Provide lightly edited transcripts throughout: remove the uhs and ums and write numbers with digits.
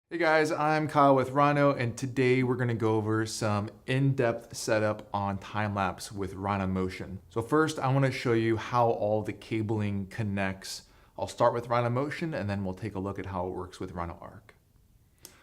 Hey guys, I'm Kyle with Rhino, and today we're going to go over some in-depth setup on time-lapse with Rhino Motion. So first, I want to show you how all the cabling connects. I'll start with Rhino Motion, and then we'll take a look at how it works with Rhino Arc.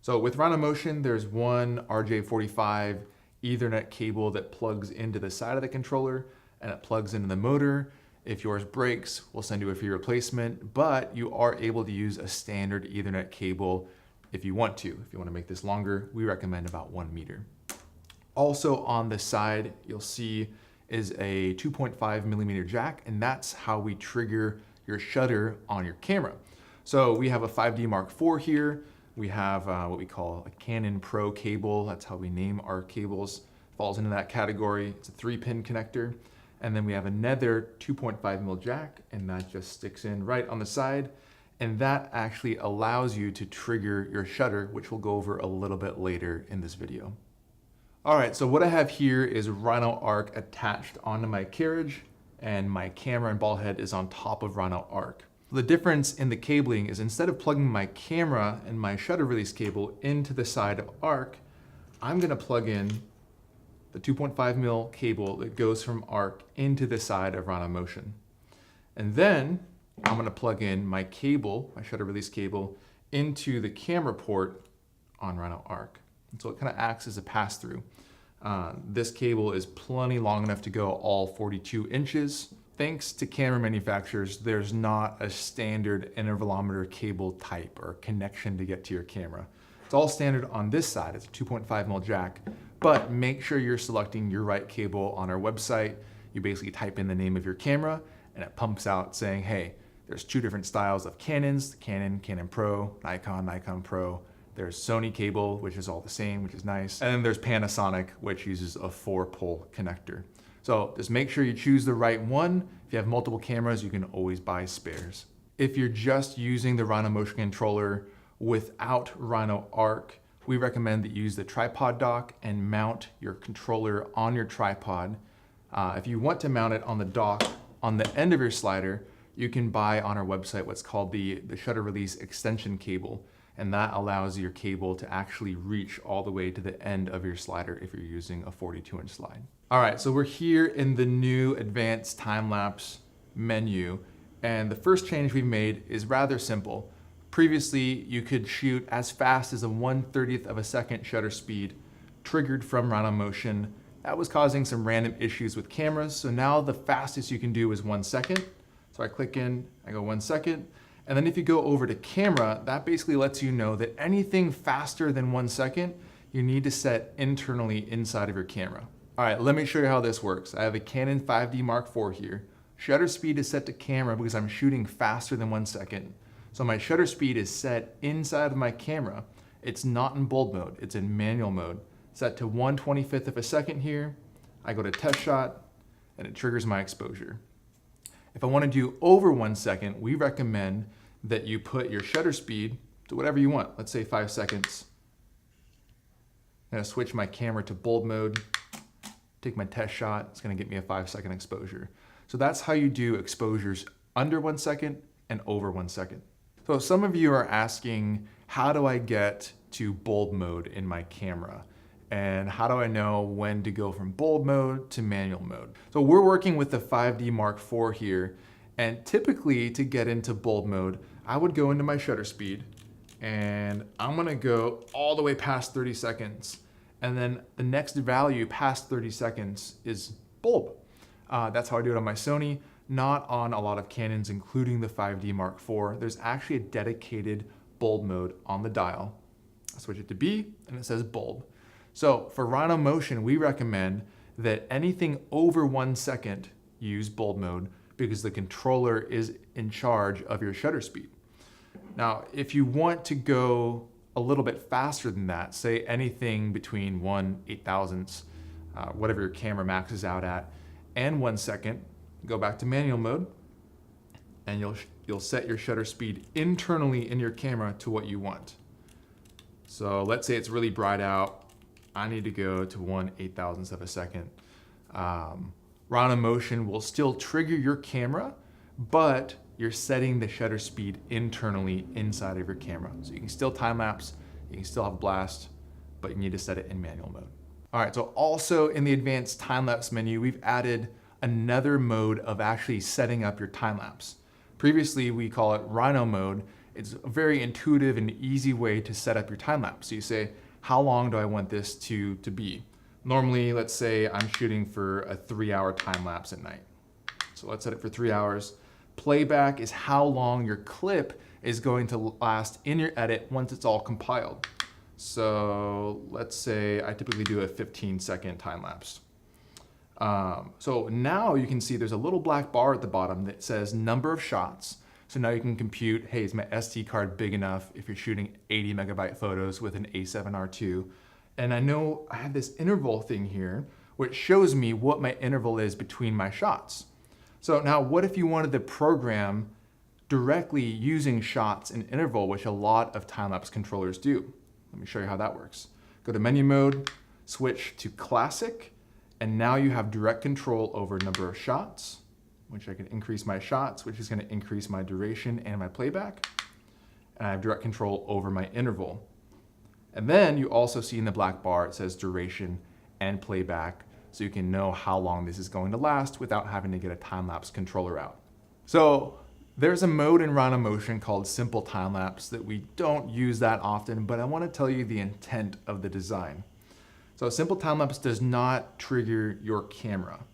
So with Rhino Motion, there's one RJ45 Ethernet cable that plugs into the side of the controller, and it plugs into the motor. If yours breaks, we'll send you a free replacement, but you are able to use a standard Ethernet cable if you want to. If you want to make this longer, we recommend about 1 meter. Also on the side, you'll see is a 2.5 millimeter jack, and that's how we trigger your shutter on your camera. So we have a 5D Mark IV here. We have what we call a Canon Pro cable. That's how we name our cables. Falls into that category. It's a 3-pin connector. And then we have another 2.5 mil jack, and that just sticks in right on the side. And that actually allows you to trigger your shutter, which we'll go over a little bit later in this video. All right, so what I have here is Rhino Arc attached onto my carriage, and my camera and ball head is on top of Rhino Arc. The difference in the cabling is instead of plugging my camera and my shutter release cable into the side of Arc, I'm gonna plug in the 2.5 mil cable that goes from Arc into the side of Rhino Motion. And then I'm gonna plug in my cable, my shutter release cable, into the camera port on Rhino Arc. And so it kind of acts as a pass-through. This cable is plenty long enough to go all 42 inches. Thanks to camera manufacturers, there's not a standard intervalometer cable type or connection to get to your camera. It's all standard on this side. It's a 2.5 mil jack, but make sure you're selecting your right cable on our website. You basically type in the name of your camera and it pumps out saying, hey, there's 2 different styles of Canons, Canon, Canon Pro, Nikon, Nikon Pro. There's Sony cable, which is all the same, which is nice. And then there's Panasonic, which uses a 4-pole connector. So just make sure you choose the right one. If you have multiple cameras, you can always buy spares. If you're just using the Rhino Motion controller without Rhino Arc, we recommend that you use the tripod dock and mount your controller on your tripod. If you want to mount it on the dock on the end of your slider, you can buy on our website what's called the shutter release extension cable, and that allows your cable to actually reach all the way to the end of your slider if you're using a 42-inch slide. All right, so we're here in the new advanced time-lapse menu, and the first change we've made is rather simple. Previously, you could shoot as fast as a 1/30th of a second shutter speed triggered from Rhino Motion. That was causing some random issues with cameras, so now the fastest you can do is 1 second. So I click in, I go 1 second, and then if you go over to camera, that basically lets you know that anything faster than 1 second, you need to set internally inside of your camera. All right, let me show you how this works. I have a Canon 5D Mark IV here. Shutter speed is set to camera because I'm shooting faster than 1 second. So my shutter speed is set inside of my camera. It's not in bulb mode, it's in manual mode. Set to 1/25th of a second here. I go to test shot, and it triggers my exposure. If I want to do over 1 second, we recommend that you put your shutter speed to whatever you want. Let's say 5 seconds. I'm gonna switch my camera to bulb mode, take my test shot. It's gonna get me a 5-second exposure. So that's how you do exposures under 1 second and over 1 second. So some of you are asking, how do I get to bulb mode in my camera? And how do I know when to go from bulb mode to manual mode? So we're working with the 5D Mark IV here, and typically to get into bulb mode, I would go into my shutter speed, and I'm gonna go all the way past 30 seconds. And then the next value past 30 seconds is bulb. That's how I do it on my Sony, not on a lot of Canons, including the 5D Mark IV. There's actually a dedicated bulb mode on the dial. I switch it to B, and it says bulb. So for Rhino Motion, we recommend that anything over 1 second, use bulb mode because the controller is in charge of your shutter speed. Now, if you want to go a little bit faster than that, say anything between 1/8000th, whatever your camera maxes out at, and 1 second, go back to manual mode, and you'll set your shutter speed internally in your camera to what you want. So let's say it's really bright out. I need to go to 1/8000th of a second. Rhino Motion will still trigger your camera, but you're setting the shutter speed internally inside of your camera. So you can still time lapse, You can still have blast, but you need to set it in manual mode. All right, so also in the advanced time-lapse menu, we've added another mode of actually setting up your time-lapse. Previously, we call it Rhino mode. It's a very intuitive and easy way to set up your time-lapse. So you say, how long do I want this to be? Normally, let's say I'm shooting for a 3-hour time-lapse at night. So let's set it for 3 hours. Playback is how long your clip is going to last in your edit once it's all compiled. So let's say I typically do a 15-second time-lapse. So now you can see there's a little black bar at the bottom that says number of shots. So now you can compute, hey, is my SD card big enough if you're shooting 80 megabyte photos with an A7R2? And I know I have this interval thing here, which shows me what my interval is between my shots. So now what if you wanted to program directly using shots and interval, which a lot of time-lapse controllers do? Let me show you how that works. Go to menu mode, switch to classic, and now you have direct control over number of shots, which I can increase my shots, which is going to increase my duration and my playback. And I have direct control over my interval. And then you also see in the black bar, it says duration and playback, so you can know how long this is going to last without having to get a time-lapse controller out. So there's a mode in Rhino Motion called Simple Time-Lapse that we don't use that often, but I want to tell you the intent of the design. So Simple Time-Lapse does not trigger your camera.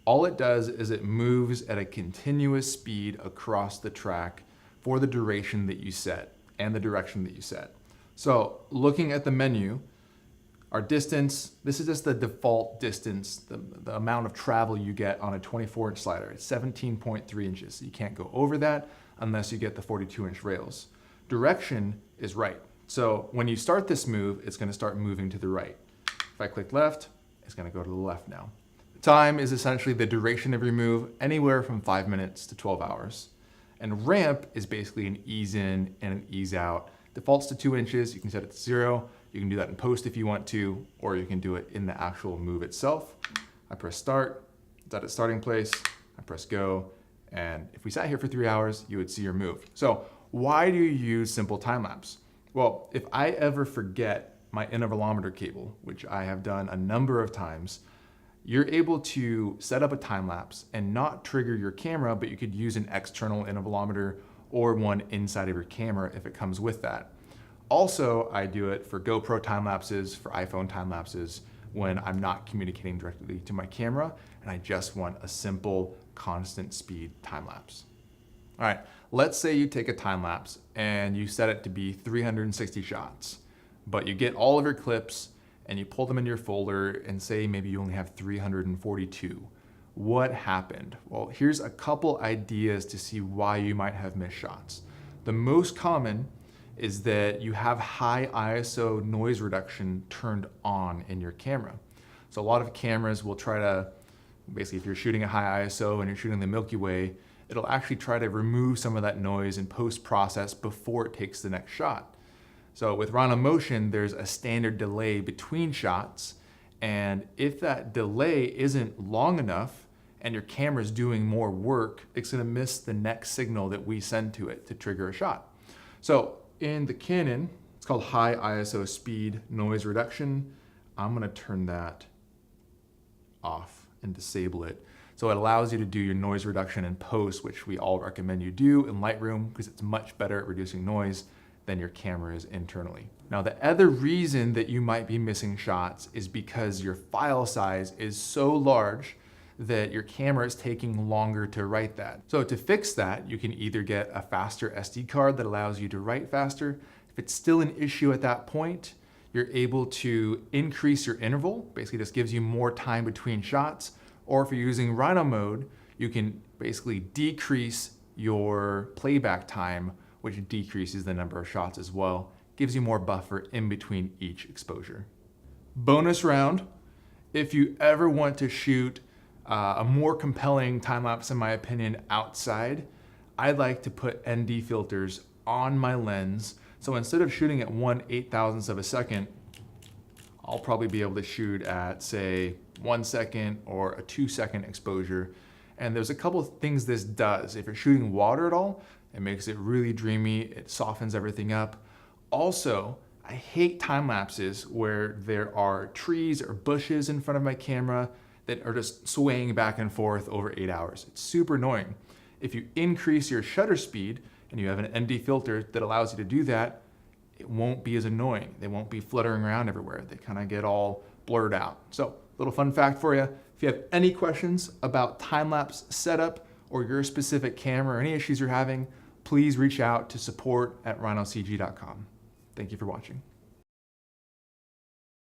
All it does is it moves at a continuous speed across the track for the duration that you set and the direction that you set. So looking at the menu, our distance, this is just the default distance, the amount of travel you get on a 24-inch slider. It's 17.3 inches. So you can't go over that unless you get the 42-inch rails. Direction is right. So when you start this move, it's going to start moving to the right. If I click left, it's going to go to the left now. Time is essentially the duration of your move, anywhere from 5 minutes to 12 hours. And ramp is basically an ease in and an ease out. Defaults to 2 inches. You can set it to 0. You can do that in post if you want to, or you can do it in the actual move itself. I press start, it's at its starting place, I press go, and if we sat here for 3 hours, you would see your move. So why do you use Simple Time-Lapse? Well, if I ever forget my intervalometer cable, which I have done a number of times, you're able to set up a time-lapse and not trigger your camera, but you could use an external intervalometer or one inside of your camera if it comes with that. Also, I do it for GoPro time-lapses, for iPhone time-lapses, when I'm not communicating directly to my camera and I just want a simple, constant speed time-lapse. All right, let's say you take a time-lapse and you set it to be 360 shots, but you get all of your clips and you pull them into your folder and say maybe you only have 342. What happened? Well, here's a couple ideas to see why you might have missed shots. The most common is that you have high ISO noise reduction turned on in your camera. So a lot of cameras will try to, basically if you're shooting a high ISO and you're shooting the Milky Way, it'll actually try to remove some of that noise in post-process before it takes the next shot. So with Rhino Motion, there's a standard delay between shots, and if that delay isn't long enough and your camera's doing more work, it's gonna miss the next signal that we send to it to trigger a shot. So in the Canon, it's called high ISO speed noise reduction. I'm gonna turn that off and disable it. So it allows you to do your noise reduction in post, which we all recommend you do in Lightroom because it's much better at reducing noise than your camera is internally. Now, the other reason that you might be missing shots is because your file size is so large that your camera is taking longer to write that. So to fix that, you can either get a faster SD card that allows you to write faster. If it's still an issue at that point, you're able to increase your interval, basically just gives you more time between shots. Or if you're using Rhino mode, you can basically decrease your playback time, which decreases the number of shots as well. Gives you more buffer in between each exposure. Bonus round, if you ever want to shoot a more compelling time-lapse, in my opinion, outside, I'd like to put ND filters on my lens. So instead of shooting at 1/8,000th of a second, I'll probably be able to shoot at, say, 1 second or a 2-second exposure. And there's a couple of things this does. If you're shooting water at all, it makes it really dreamy. It softens everything up. Also, I hate time lapses where there are trees or bushes in front of my camera that are just swaying back and forth over 8 hours. It's super annoying. If you increase your shutter speed and you have an ND filter that allows you to do that, it won't be as annoying. They won't be fluttering around everywhere. They kind of get all blurred out. So, little fun fact for you. If you have any questions about time-lapse setup or your specific camera or any issues you're having, please reach out to support@rhinocg.com. Thank you for watching.